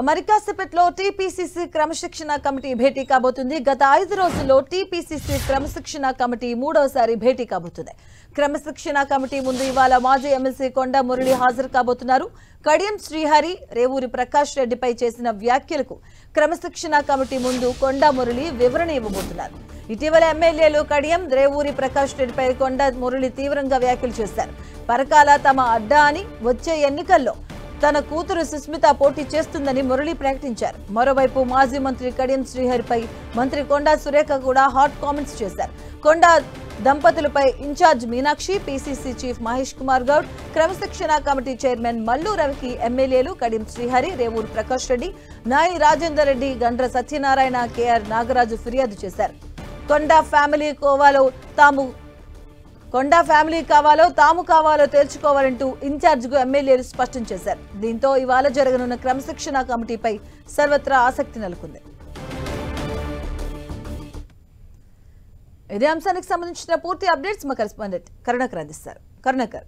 మరికాసేపట్లో TPCC క్రమశిక్షణ committee భేటీ కాబోతుంది. గత 5 రోజుల్లో టీపీసీసీ క్రమశిక్షణ కమిటీ మూడోసారి భేటీ కాబోతుంది. క్రమశిక్షణ కమిటీ ముందు ఇవాళ మాజీ ఎమ్మెల్సీ కొండా మురళి హాజరు కాబోతున్నారు. కడియం శ్రీహరి, రేవూరి ప్రకాష్ రెడ్డిపై చేసిన వ్యాఖ్యలకు క్రమశిక్షణ కమిటీ ముందు కొండా మురళి వివరణ ఇవ్వబోతున్నారు. ఇటీవల ఎమ్మెల్యేలు కడియం, రేవూరి ప్రకాష్ రెడ్డిపై కొండా మురళి తీవ్రంగా వ్యాఖ్యలు చేశారు. పరకాల తమ అడ్డా అని, వచ్చే ఎన్నికల్లో తన కూతురు సుస్మిత పోటీ చేస్తుందని మురళి ప్రకటించారు. మరోవైపు మాజీ మంత్రి కడియం శ్రీహరిపై మంత్రి కొండా సురేఖ కూడా హాట్ కామెంట్స్ చేశారు. కొండా దంపతులపై in-charge Meenakshi, PCC chief Mahesh Kumar Goud, క్రమశిక్షణ కమిటీ చైర్మన్ మల్లు రవికి ఎమ్మెల్యేలు కడియం శ్రీహరి, రేవూరి ప్రకాష్ రెడ్డి, నాయి రాజేందర్ రెడ్డి, గండ్ర సత్యనారాయణ, కేఆర్ నాగరాజు ఫిర్యాదు చేశారు. కొండా ఫ్యామిలీ కావాలో తాము కావాలో తేల్చుకోవాలంటూ ఇన్ఛార్జ్కు ఎమ్మెల్యేలు స్పష్టం చేశారు. దీంతో ఇవాళ జరగనున్న క్రమశిక్షణ కమిటీపై సర్వత్రా ఆసక్తి నెలకొంది. ఇదే అంశానికి సంబంధించిన పూర్తి అప్డేట్స్ మా కరెస్పాండెంట్ కరుణాకర్ అందిస్తారు. కరుణాకర్,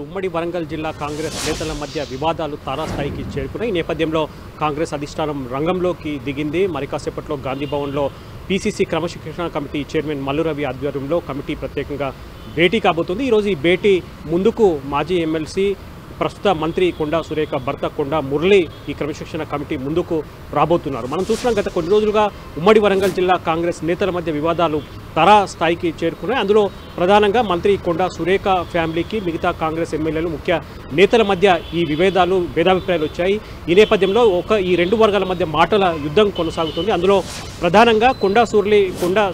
ఉమ్మడి వరంగల్ జిల్లా కాంగ్రెస్ నేతల మధ్య వివాదాలు తారాస్థాయికి చేరుకున్నాయి. ఈ నేపథ్యంలో కాంగ్రెస్ అధిష్టానం రంగంలోకి దిగింది. మరి కాసేపట్లో గాంధీ భవన్లో పీసీసీ క్రమశిక్షణ కమిటీ చైర్మన్ మల్లు రవి ఆధ్వర్యంలో కమిటీ ప్రత్యేకంగా భేటీ కాబోతుంది. ఈరోజు ఈ భేటీ ముందుకు మాజీ ఎమ్మెల్సీ, ప్రస్తుత మంత్రి కొండా సురేఖ భర్త కొండా మురళి ఈ క్రమశిక్షణ కమిటీ ముందుకు రాబోతున్నారు. మనం చూస్తున్నాం, గత కొన్ని రోజులుగా ఉమ్మడి వరంగల్ జిల్లా కాంగ్రెస్ నేతల మధ్య వివాదాలు తారా స్థాయికి చేరుకున్నాయి. అందులో ప్రధానంగా మంత్రి కొండా సురేఖ ఫ్యామిలీకి మిగతా కాంగ్రెస్ ఎమ్మెల్యేలు, ముఖ్య నేతల మధ్య ఈ భేదాభిప్రాయాలు వచ్చాయి. ఈ నేపథ్యంలో ఈ రెండు వర్గాల మధ్య మాటల యుద్ధం కొనసాగుతుంది. అందులో ప్రధానంగా కొండా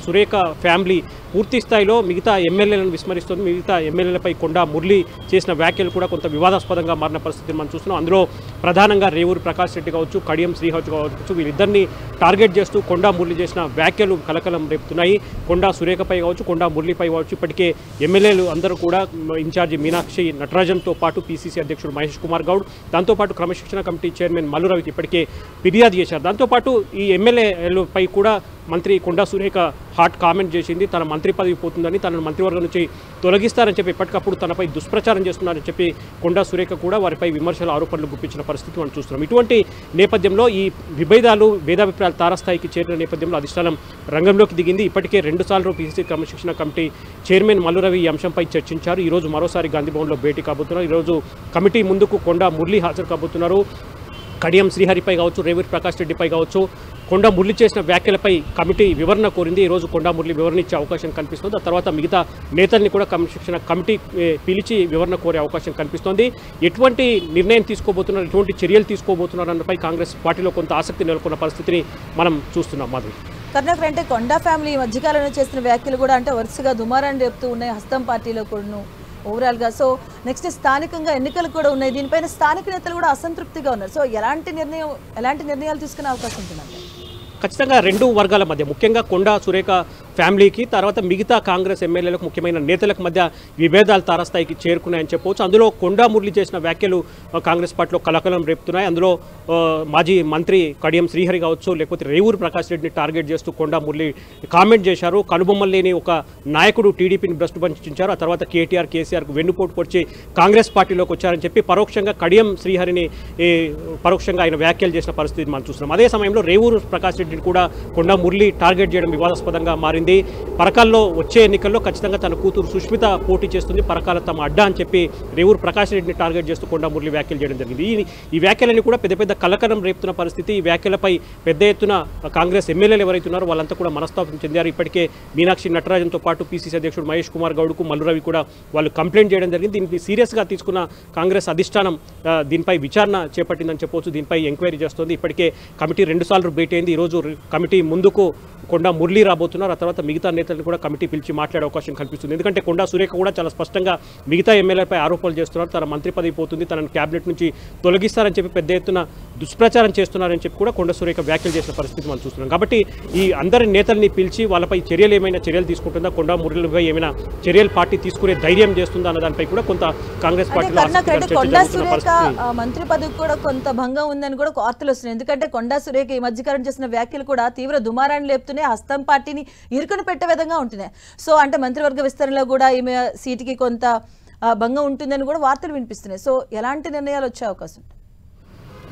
సురేఖ ఫ్యామిలీ పూర్తి స్థాయిలో మిగతా ఎమ్మెల్యేలను విస్మరిస్తుంది. మిగతా ఎమ్మెల్యేలపై కొండా మురళి చేసిన వ్యాఖ్యలు కూడా కొంత వివాదాస్పదంగా మారిన పరిస్థితిని మనం చూస్తున్నాం. అందులో ప్రధానంగా రేవూరి ప్రకాష్ రెడ్డి కావచ్చు, కడియం శ్రీహరి కావచ్చు, వీరిద్దరిని టార్గెట్ చేస్తూ కొండా మురళి చేసిన వ్యాఖ్యలు కలకలం రేపుతున్నాయి. కొండా సురేఖపై కావచ్చు, కొండా మురళిపై కావచ్చు, ఇప్పటికే ఎమ్మెల్యేలు అందరూ కూడా ఇన్ఛార్జి మీనాక్షి నటరాజన్తో పాటు పీసీసీ అధ్యక్షుడు మహేష్ కుమార్ గౌడ్, దాంతోపాటు క్రమశిక్షణ కమిటీ చైర్మన్ మల్లు రవికి ఇప్పటికే ఫిర్యాదు చేశారు. దాంతోపాటు ఈ ఎమ్మెల్యేలపై కూడా మంత్రి కొండా సురేఖ హాట్ కామెంట్ చేసింది. తన మంత్రి పదవి పోతుందని, తనను మంత్రివర్గం నుంచి తొలగిస్తారని చెప్పి ఎప్పటికప్పుడు తనపై దుష్ప్రచారం చేస్తున్నారని చెప్పి కొండా సురేఖ కూడా వారిపై విమర్శల ఆరోపణలు గుప్పించిన పరిస్థితి మనం చూస్తున్నాం. ఇటువంటి నేపథ్యంలో ఈ భేదాభిప్రాయాలు తారాస్థాయికి చేరిన నేపథ్యంలో అధిష్టానం రంగంలోకి దిగింది. ఇప్పటికే 2 సార్లు పీసీసీ క్రమశిక్షణ కమిటీ చైర్మన్ మల్లు రవి ఈ అంశంపై చర్చించారు. ఈరోజు మరోసారి గాంధీభవన్లో భేటీ కాబోతున్నారు. ఈరోజు కమిటీ ముందుకు కొండా మురళి హాజరు కాబోతున్నారు. కడియం శ్రీహరిపై కావచ్చు, రేవూరి ప్రకాష్ రెడ్డిపై కావచ్చు, కొండా మురళి చేసిన వ్యాఖ్యలపై కమిటీ వివరణ కోరింది. ఈరోజు కొండా మురళి వివరణ ఇచ్చే అవకాశం కనిపిస్తుంది. ఆ తర్వాత మిగతా నేతల్ని కూడా క్రమశిక్షణ కమిటీ పిలిచి వివరణ కోరే అవకాశం కనిపిస్తోంది. ఎటువంటి నిర్ణయం తీసుకోబోతున్నారు, ఎటువంటి చర్యలు తీసుకోబోతున్నారు అన్నపై కాంగ్రెస్ పార్టీలో కొంత ఆసక్తి నెలకొన్న పరిస్థితిని మనం చూస్తున్నాం. మాధవి, కర్ణాకర్, అంటే కొండా ఫ్యామిలీ ఈ మధ్యకాలంలో చేసిన వ్యాఖ్యలు కూడా అంటే వరుసగా దుమారాన్ని రేపుతూ ఉన్నాయి హస్తం పార్టీలో కూడా ఓవరాల్గా. సో నెక్స్ట్ స్థానికంగా ఎన్నికలు కూడా ఉన్నాయి. దీనిపైన స్థానిక నేతలు కూడా అసంతృప్తిగా ఉన్నారు. సో ఎలాంటి నిర్ణయాలు తీసుకునే అవకాశం ఉంటుందంటే ఖచ్చితంగా రెండు వర్గాల మధ్య, ముఖ్యంగా కొండా సురేఖ ఫ్యామిలీకి, తర్వాత మిగతా కాంగ్రెస్ ఎమ్మెల్యేలకు, ముఖ్యమైన నేతలకు మధ్య విభేదాలు తారాస్థాయికి చేరుకున్నాయని చెప్పవచ్చు. అందులో కొండా మురళి చేసిన వ్యాఖ్యలు కాంగ్రెస్ పార్టీలో కలకలం రేపుతున్నాయి. అందులో మాజీ మంత్రి కడియం శ్రీహరి కావచ్చు, లేకపోతే రేవూరి ప్రకాష్ రెడ్డిని టార్గెట్ చేస్తూ కొండా మురళి కామెంట్ చేశారు. కనుబొమ్మలు లేని ఒక నాయకుడు టీడీపీని భ్రష్టు పంచించారు, ఆ తర్వాత కేటీఆర్, కేసీఆర్కు వెన్నుపోటు పొడిచి కాంగ్రెస్ పార్టీలోకి వచ్చారని చెప్పి పరోక్షంగా కడియం శ్రీహరిని పరోక్షంగా ఆయన వ్యాఖ్యలు చేసిన పరిస్థితి మనం చూస్తున్నాం. అదే సమయంలో రేవూరి ప్రకాష్ రెడ్డిని కూడా కొండా మురళి టార్గెట్ చేయడం వివాదాస్పదంగా మారింది. పరకాల్లో వచ్చే ఎన్నికల్లో ఖచ్చితంగా తన కూతురు సుస్మిత పోటీ చేస్తుంది, పరకాల తమ అడ్డా అని చెప్పి రేవూరి ప్రకాష్ రెడ్డిని టార్గెట్ చేస్తూ కొండా మురళి వ్యాఖ్యలు చేయడం జరిగింది. ఈ వ్యాఖ్యలన్నీ కూడా పెద్ద కలకలం రేపుతున్న పరిస్థితి. ఈ వ్యాఖ్యలపై పెద్ద ఎత్తున కాంగ్రెస్ ఎమ్మెల్యేలు ఎవరైతే ఉన్నారో వాళ్ళంతా కూడా మనస్తాపం చెందారు. ఇప్పటికే మీనాక్షి నటరాజన్తో పాటు పీసీసీ అధ్యక్షుడు మహేష్ కుమార్ గౌడ్కు, మల్లు రవి కూడా వాళ్ళు కంప్లైంట్ చేయడం జరిగింది. దీనికి సీరియస్గా తీసుకున్న కాంగ్రెస్ అధిష్టానం దీనిపై విచారణ చేపట్టిందని చెప్పవచ్చు. దీనిపై ఎంక్వైరీ చేస్తోంది. ఇప్పటికే కమిటీ 2 సార్లు భేటీ అయింది. ఈరోజు కమిటీ ముందుకు కొండా మురళి రాబోతున్నారు. ఆ తర్వాత మిగతా నేతలను కూడా కమిటీ పిలిచి మాట్లాడే అవకాశం కనిపిస్తుంది. ఎందుకంటే కొండా సురేఖ కూడా చాలా స్పష్టంగా మిగతా ఎమ్మెల్యేలపై ఆరోపణలు చేస్తున్నారు. తన మంత్రి పదవి పోతుంది, తనను క్యాబినెట్ నుంచి తొలగిస్తారని చెప్పి పెద్ద ఎత్తున దుష్ప్రచారం చేస్తున్నారని చెప్పి కూడా కొండా సురేఖ వ్యాఖ్యలు చేసిన పరిస్థితి మనం చూస్తున్నాం. కాబట్టి ఈ అందరి నేతల్ని పిలిచి వాళ్ళపై ఏమైనా చర్యలు తీసుకుంటుందా, కొండా మురళిపై ఏమైనా చర్యలు పార్టీ తీసుకునే ధైర్యం చేస్తుందా అన్న దానిపై కూడా కొంత కాంగ్రెస్ పార్టీలో మంత్రి పదవి కూడా కొంత భంగం ఉందని కూడా వార్తలు వస్తున్నాయి. ఎందుకంటే కొండా సురేఖ ఈ మధ్యకాలం చేసిన వ్యాఖ్యలు కూడా తీవ్ర దుమారాన్ని లేపుతున్నాయి, హస్తం పార్టీని ఇరుకుని పెట్టే విధంగా ఉంటున్నాయి. సో అంటే మంత్రివర్గ విస్తరణలో కూడా ఈమె సీటుకి కొంత భంగం ఉంటుందని కూడా వార్తలు వినిపిస్తున్నాయి. సో ఎలాంటి నిర్ణయాలు వచ్చే అవకాశం ఉంటుంది?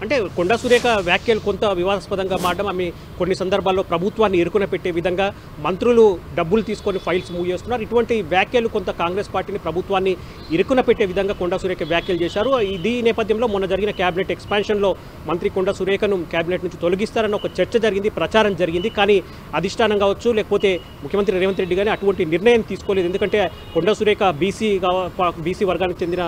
అంటే కొండా సురేఖ వ్యాఖ్యలు కొంత వివాదాస్పదంగా మారడం, ఆమె కొన్ని సందర్భాల్లో ప్రభుత్వాన్ని ఇరుకున పెట్టే విధంగా మంత్రులు డబ్బులు తీసుకొని ఫైల్స్ మూవ్ చేస్తున్నారు. ఇటువంటి వ్యాఖ్యలు కొంత కాంగ్రెస్ పార్టీని ప్రభుత్వాన్ని ఇరుకున పెట్టే విధంగా కొండా సురేఖ వ్యాఖ్యలు చేశారు. ఈ నేపథ్యంలో మొన్న జరిగిన క్యాబినెట్ ఎక్స్పాన్షన్లో మంత్రి కొండా సురేఖను క్యాబినెట్ నుంచి తొలగిస్తారన్న ఒక చర్చ జరిగింది, ప్రచారం జరిగింది. కానీ అధిష్టానం కావచ్చు లేకపోతే ముఖ్యమంత్రి రేవంత్ రెడ్డి కానీ అటువంటి నిర్ణయం తీసుకోలేదు. ఎందుకంటే కొండా సురేఖ బీసీ వర్గానికి చెందిన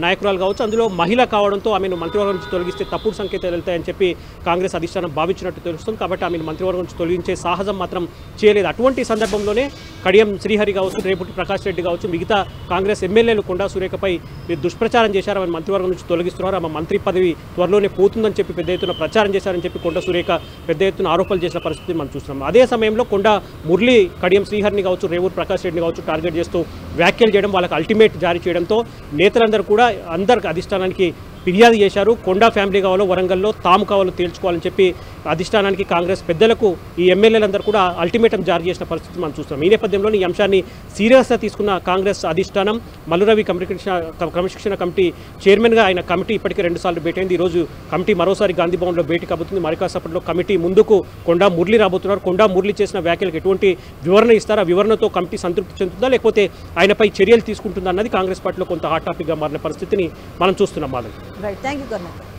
నాయకురాలు కావచ్చు, అందులో మహిళ కావడంతో ఆమెను మంత్రివర్గం నుంచి తొలగిస్తే తప్పుడు సంకేతాలు వెళ్తాయని చెప్పి కాంగ్రెస్ అధిష్టానం భావించినట్టు తెలుస్తుంది. కాబట్టి ఆమెను మంత్రివర్గం నుంచి తొలగించే సాహసం మాత్రం చేయలేదు. అటువంటి సందర్భంలోనే కడియం శ్రీహరి కావచ్చు, రేపుటి ప్రకాష్ రెడ్డి కావచ్చు, మిగతా కాంగ్రెస్ ఎమ్మెల్యేలు కొండా సురేఖపై దుష్ప్రచారం చేశారు, ఆమె మంత్రివర్గం నుంచి తొలగిస్తున్నారు, ఆమె మంత్రి పదవి త్వరలోనే పోతుందని చెప్పి పెద్ద ఎత్తున ప్రచారం చేశారని చెప్పి కొండా సురేఖ పెద్ద ఎత్తున ఆరోపణలు చేసిన పరిస్థితి మనం చూస్తున్నాం. అదే సమయంలో కొండా మురళి కడియం శ్రీహరిని కావచ్చు, రేవూరు ప్రకాష్ రెడ్డిని కావచ్చు టార్గెట్ చేస్తూ వ్యాఖ్యలు చేయడం, వాళ్ళకి అల్టిమేట్ జారీ చేయడంతో నేతలందరూ కూడా అందరికి అధిష్టానానికి ఫిర్యాదు చేశారు. కొండా ఫ్యామిలీ కావాలో వరంగల్లో తాము కావాలో తేల్చుకోవాలని చెప్పి అధిష్టానానికి కాంగ్రెస్ పెద్దలకు ఈ ఎమ్మెల్యేలందరూ కూడా అల్టిమేటం జారీ చేసిన పరిస్థితి మనం చూస్తున్నాం. ఈ నేపథ్యంలో ఈ అంశాన్ని సీరియస్గా తీసుకున్న కాంగ్రెస్ అధిష్టానం మల్లురవి క్రమశిక్షణ కమిటీ చైర్మన్గా ఆయన కమిటీ ఇప్పటికే 2 సార్లు భేటీ అయింది. ఈరోజు కమిటీ మరోసారి గాంధీ భవన్లో భేటీ కాబోతుంది. మరి కాసేపట్లో కమిటీ ముందుకు కొండా మురళి రాబోతున్నారు. కొండా మురళి చేసిన వ్యాఖ్యలకు ఎటువంటి వివరణ ఇస్తారా, వివరణతో కమిటీ సంతృప్తి చెందుతుందా లేకపోతే ఆయనపై చర్యలు తీసుకుంటుందా అన్నది కాంగ్రెస్ పార్టీలో కొంత హాట్ టాపిక్గా మారిన పరిస్థితిని మనం చూస్తున్నాం. Right, thank you Karunakar.